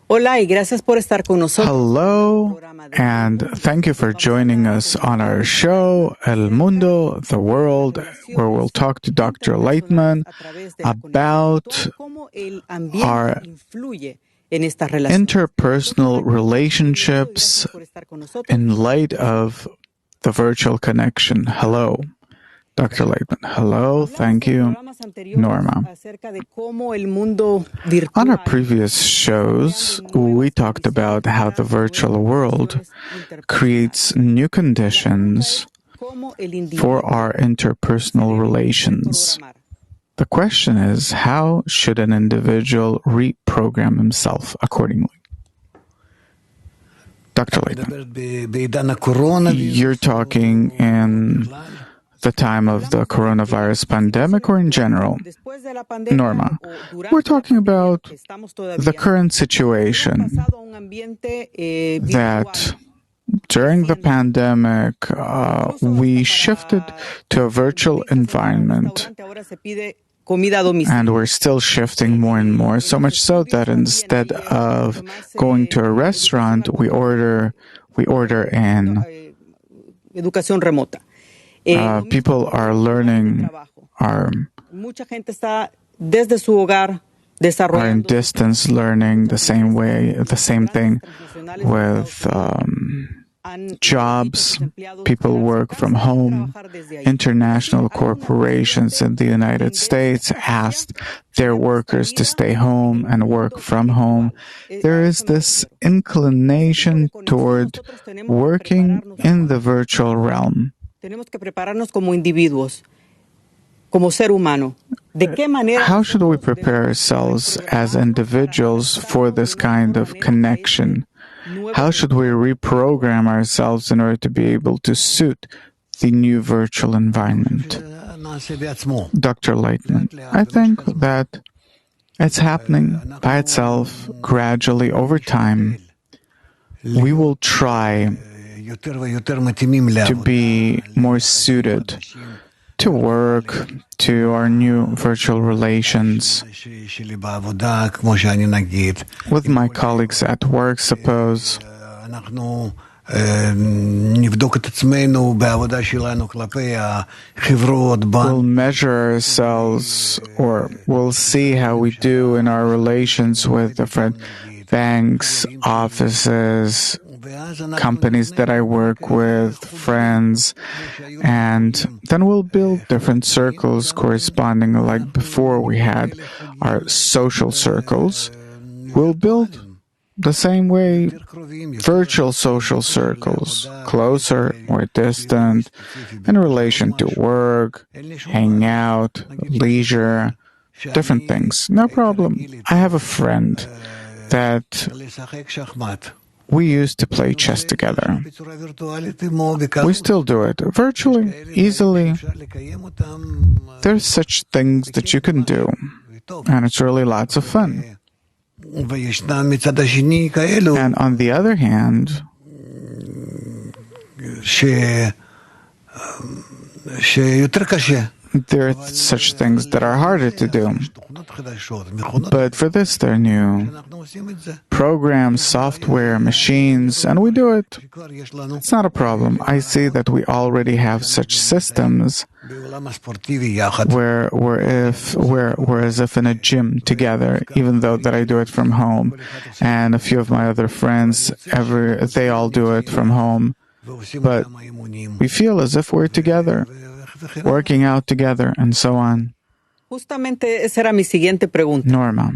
Hola y gracias por estar con nosotros. Hello, and thank you for joining us on our show, El Mundo, the World, where we'll talk to Dr. Lightman about our interpersonal relationships in light of the virtual connection. Hello, Dr. Lightman. Hello, thank you, Norma. On our previous shows, we talked about how the virtual world creates new conditions for our interpersonal relations. The question is, how should an individual reprogram himself accordingly? Dr. Lightman, you're talking in the time of the coronavirus pandemic or in general? Norma, we're talking about the current situation that during the pandemic, we shifted to a virtual environment, and we're still shifting more and more, so much so that instead of going to a restaurant, we order in. People are learning, are in distance learning the same thing with jobs. People work from home. International corporations in the United States asked their workers to stay home and work from home. There is this inclination toward working in the virtual realm. How should we prepare ourselves as individuals for this kind of connection? How should we reprogram ourselves in order to be able to suit the new virtual environment? Dr. Lightman, I think that it's happening by itself gradually over time. We will try to be more suited to work, to our new virtual relations with my colleagues at work, suppose. We'll measure ourselves, or we'll see how we do in our relations with different banks, offices, companies that I work with, friends, and then we'll build different circles corresponding, like before we had our social circles. We'll build the same way virtual social circles, closer or distant, in relation to work, hanging out, leisure, different things. No problem. I have a friend that we used to play chess together. We still do it virtually, easily. There's such things that you can do, and it's really lots of fun. And on the other hand, there are such things that are harder to do. But for this, there are new programs, software, machines, and we do it. It's not a problem. I see that we already have such systems where we're as if in a gym together, even though that I do it from home. And a few of my other friends, they all do it from home. But we feel as if we're together, working out together, and so on. Norma,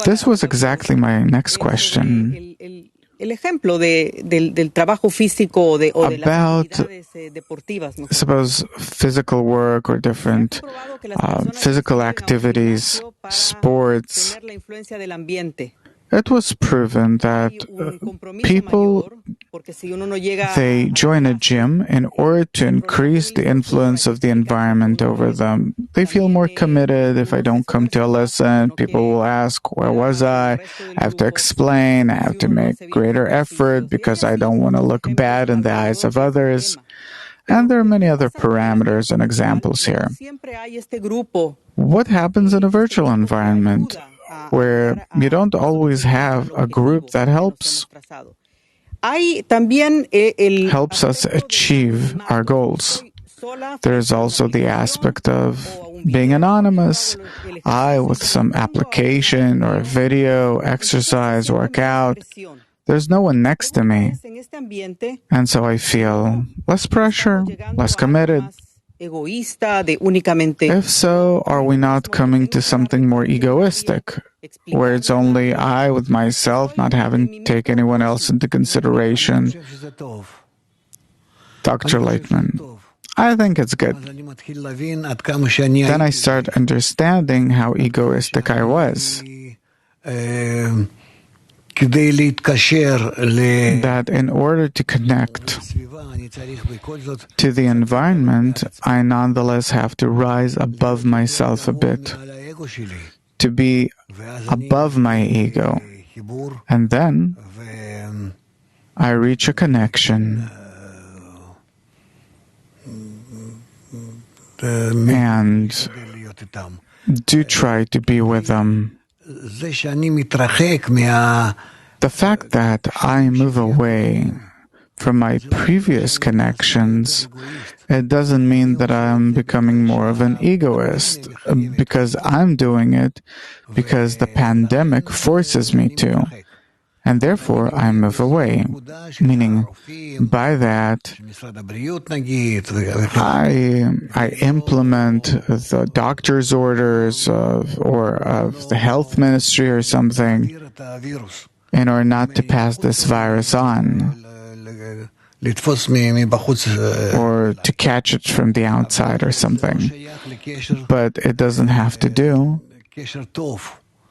this was exactly my next question. About, suppose, physical work or different physical activities, sports. It was proven that people, they join a gym in order to increase the influence of the environment over them. They feel more committed. If I don't come to a lesson, people will ask, where was I? I have to explain. I have to make greater effort because I don't want to look bad in the eyes of others. And there are many other parameters and examples here. What happens in a virtual environment? where you don't always have a group that helps us achieve our goals. There's also the aspect of being anonymous. I, with some application or a video, exercise, workout, there's no one next to me. And so I feel less pressure, less committed. If so, are we not coming to something more egoistic, where it's only I with myself, not having to take anyone else into consideration? Dr. Leitman, I think it's good. Then I start understanding how egoistic I was. That in order to connect to the environment, I nonetheless have to rise above myself a bit, to be above my ego. And then I reach a connection and do try to be with them. The fact that I move away from my previous connections, it doesn't mean that I'm becoming more of an egoist, because I'm doing it because the pandemic forces me to. And therefore, I move away, meaning by that, I implement the doctor's orders or of the health ministry or something in order not to pass this virus on, or to catch it from the outside or something. But it doesn't have to do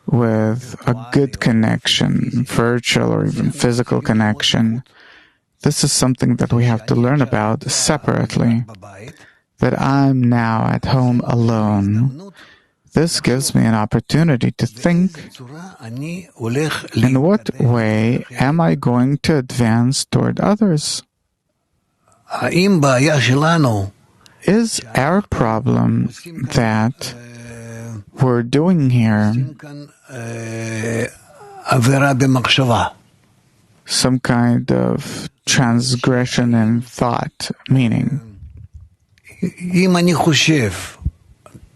with a good connection, virtual or even physical connection. This is something that we have to learn about separately, that I'm now at home alone. This gives me an opportunity to think, in what way am I going to advance toward others? Is our problem that we're doing here some kind of transgression in thought, meaning,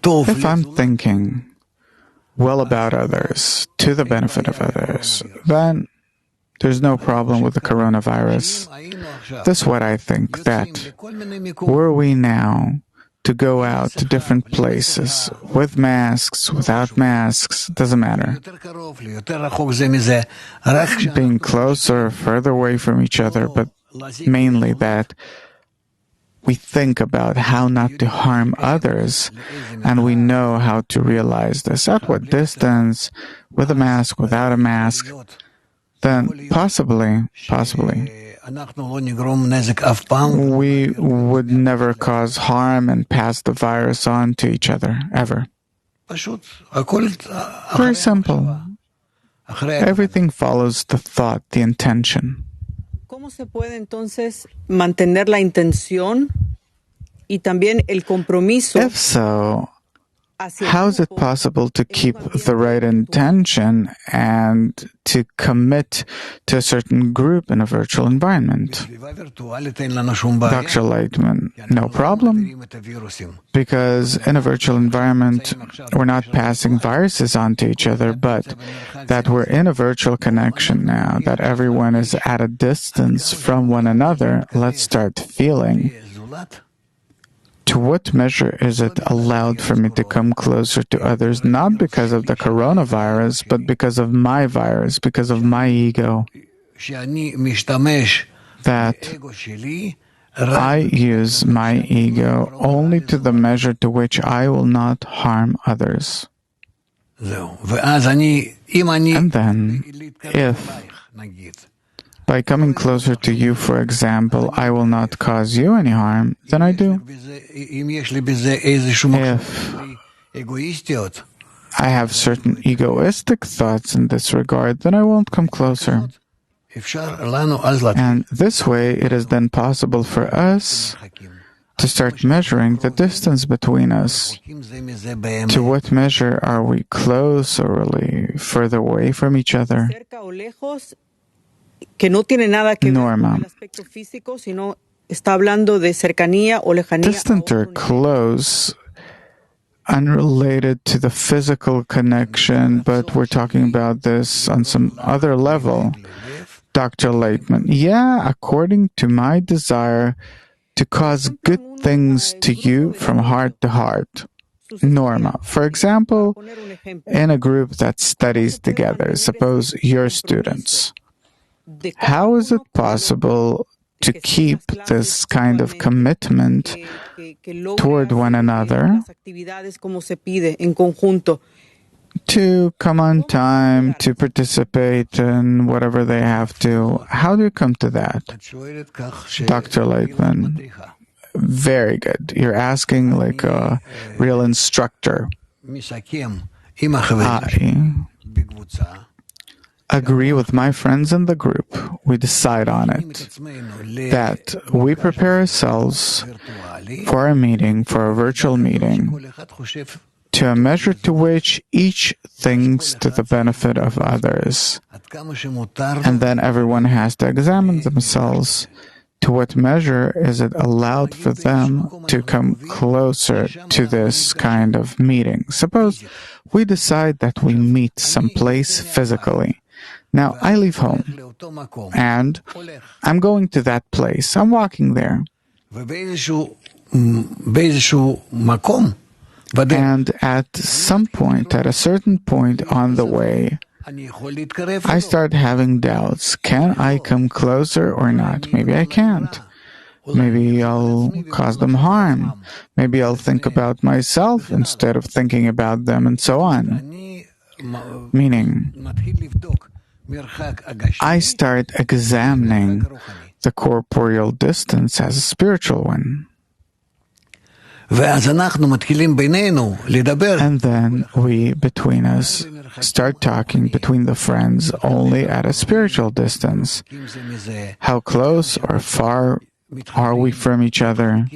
if I'm thinking well about others, to the benefit of others, then there's no problem with the coronavirus. This is what I think, that were we now to go out to different places, with masks, without masks, doesn't matter. Being closer, further away from each other, but mainly that we think about how not to harm others, and we know how to realize this. At what distance, with a mask, without a mask, then possibly, we would never cause harm and pass the virus on to each other, ever. Very simple. Everything follows the thought, the intention. ¿Cómo se puede entonces mantener la intención y también el compromiso? If so, how is it possible to keep the right intention and to commit to a certain group in a virtual environment? Dr. Leitman, no problem. Because in a virtual environment, we're not passing viruses on to each other, but that we're in a virtual connection now, that everyone is at a distance from one another, let's start feeling. To what measure is it allowed for me to come closer to others, not because of the coronavirus, but because of my virus, because of my ego? That I use my ego only to the measure to which I will not harm others. And then, if by coming closer to you, for example, I will not cause you any harm, then I do. If I have certain egoistic thoughts in this regard, then I won't come closer. And this way, it is then possible for us, to start measuring the distance between us. To what measure are we close or really further away from each other? Cerca o lejos, que no tiene nada que ver Norma. con el aspecto físico, sino está hablando de cercanía o lejanía a Distant or otro nivel. close, unrelated to the physical connection, but we're talking about this on some other level. Dr. Laitman, yeah, according to my desire to cause good things to you from heart to heart. Norma, for example, in a group that studies together, suppose you're students. How is it possible to keep this kind of commitment toward one another, to come on time, to participate in whatever they have to? How do you come to that? Dr. Laitman, very good. You're asking like a real instructor. I agree with my friends in the group. We decide on it, that we prepare ourselves for a meeting, for a virtual meeting, to a measure to which each thinks to the benefit of others. And then everyone has to examine themselves. To what measure is it allowed for them to come closer to this kind of meeting? Suppose we decide that we meet someplace physically. Now, I leave home, and I'm going to that place. I'm walking there. And at some point, at a certain point on the way, I start having doubts. Can I come closer or not? Maybe I can't. Maybe I'll cause them harm. Maybe I'll think about myself instead of thinking about them, and so on. Meaning, I start examining the corporeal distance as a spiritual one. And then we, between us, start talking between the friends only at a spiritual distance. How close or far are we from each other?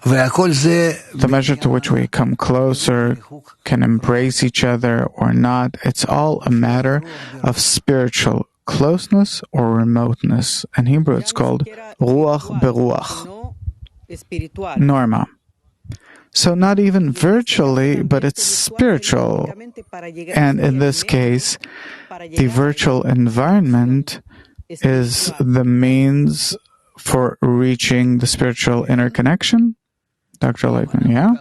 The measure to which we come closer, can embrace each other or not, it's all a matter of spiritual closeness or remoteness. In Hebrew, it's called ruach beruach. Norma. So not even virtually, but it's spiritual. And in this case, the virtual environment is the means for reaching the spiritual interconnection? Dr. Laitman, yeah?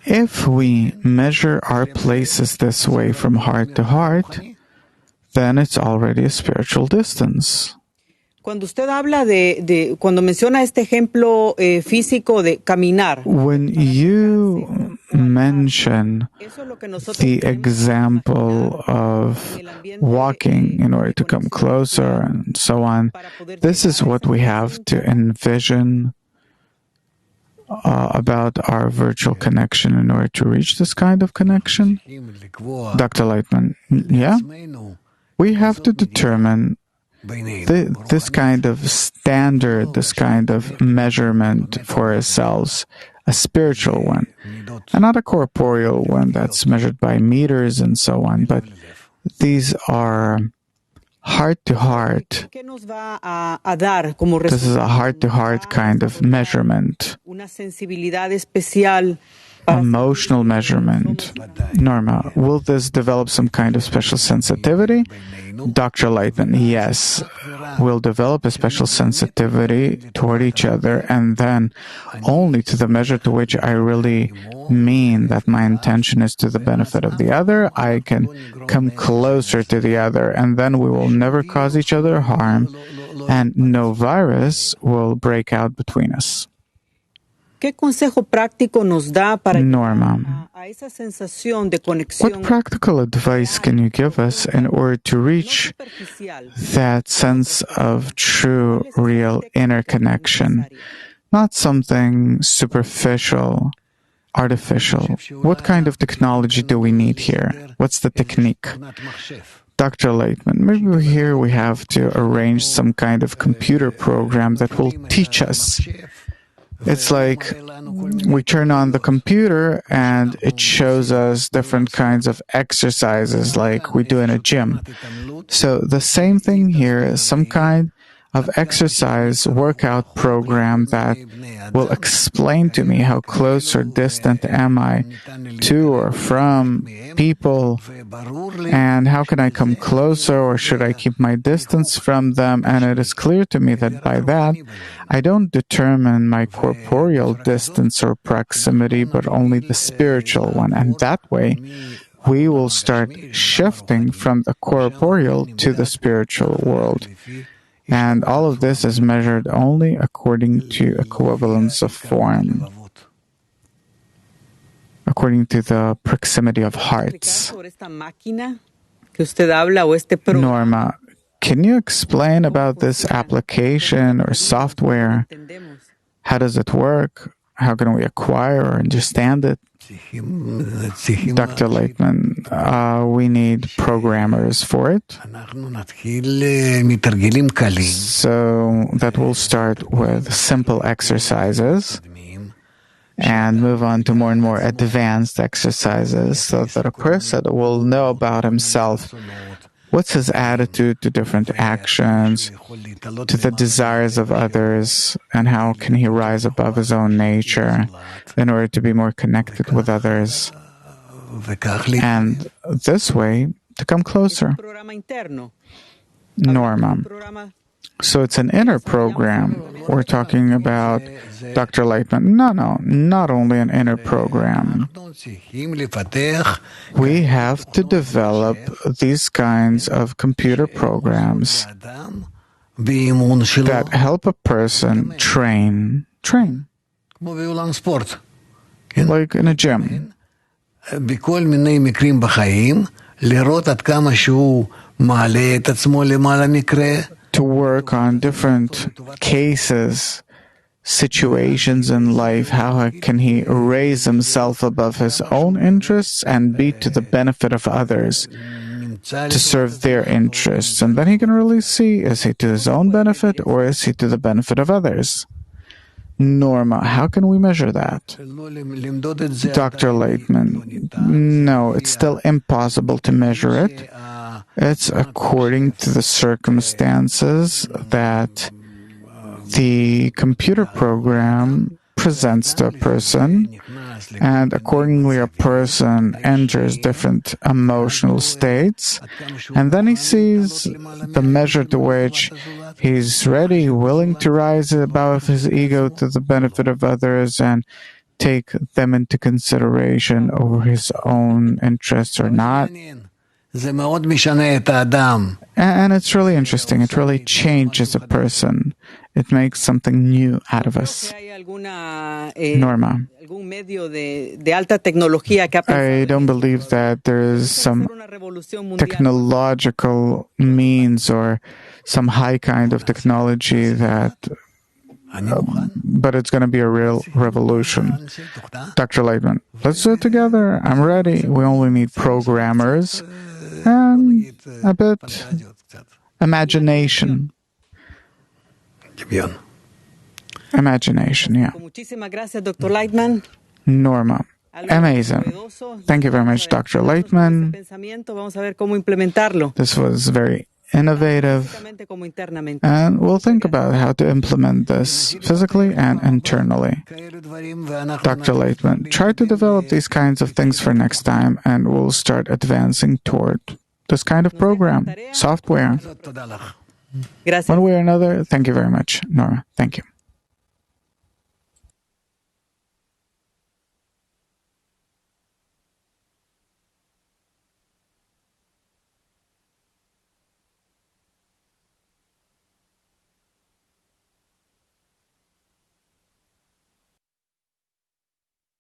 If we measure our places this way from heart to heart, then it's already a spiritual distance. Cuando usted habla cuando menciona este ejemplo físico de caminar. When you mention the example of walking in order to come closer and so on, this is what we have to envision about our virtual connection in order to reach this kind of connection. Dr. Laitman, yeah? We have to determine this kind of standard, this kind of measurement for ourselves, a spiritual one, and not a corporeal one that's measured by meters and so on, but these are heart-to-heart. This is a heart-to-heart kind of measurement. Emotional measurement. Norma, will this develop some kind of special sensitivity? Dr. Laitman, yes, we'll develop a special sensitivity toward each other, and then only to the measure to which I really mean that my intention is to the benefit of the other, I can come closer to the other, and then we will never cause each other harm, and no virus will break out between us. Norma, what practical advice can you give us in order to reach that sense of true, real interconnection? Not something superficial, artificial. What kind of technology do we need here? What's the technique? Dr. Laitman, maybe here we have to arrange some kind of computer program that will teach us. It's like we turn on the computer and it shows us different kinds of exercises like we do in a gym. So the same thing here is some kind of exercise workout program that will explain to me how close or distant am I to or from people, and how can I come closer, or should I keep my distance from them. And it is clear to me that by that I don't determine my corporeal distance or proximity, but only the spiritual one. And that way we will start shifting from the corporeal to the spiritual world. And all of this is measured only according to equivalence of form, according to the proximity of hearts. Norma, can you explain about this application or software? How does it work? How can we acquire or understand it? Dr. Laitman, we need programmers for it. So that will start with simple exercises and move on to more and more advanced exercises so that a person will know about himself. What's his attitude to different actions, to the desires of others, and how can he rise above his own nature in order to be more connected with others, and this way to come closer? Norma. So it's an inner program we're talking about, Dr. Laitman. No, not only an inner program. We have to develop these kinds of computer programs that help a person train. Like in a gym. To work on different cases, situations in life, how can he raise himself above his own interests and be to the benefit of others, to serve their interests. And then he can really see, is he to his own benefit or is he to the benefit of others? Norma, how can we measure that? Dr. Laitman, no, it's still impossible to measure it. It's according to the circumstances that the computer program presents to a person, and accordingly a person enters different emotional states, and then he sees the measure to which he's ready, willing to rise above his ego to the benefit of others and take them into consideration over his own interests or not. And it's really interesting. It really changes a person. It makes something new out of us. Norma, I don't believe that there is some technological means or some high kind of technology that but it's going to be a real revolution. Dr. Laitman, let's do it together. I'm ready. We only need programmers and a bit imagination. Imagination, yeah. Norma, amazing. Thank you very much, Dr. Laitman. This was very innovative, and we'll think about how to implement this physically and internally. Dr. Laitman, try to develop these kinds of things for next time, and we'll start advancing toward this kind of program, software. One way or another, thank you very much, Nora. Thank you.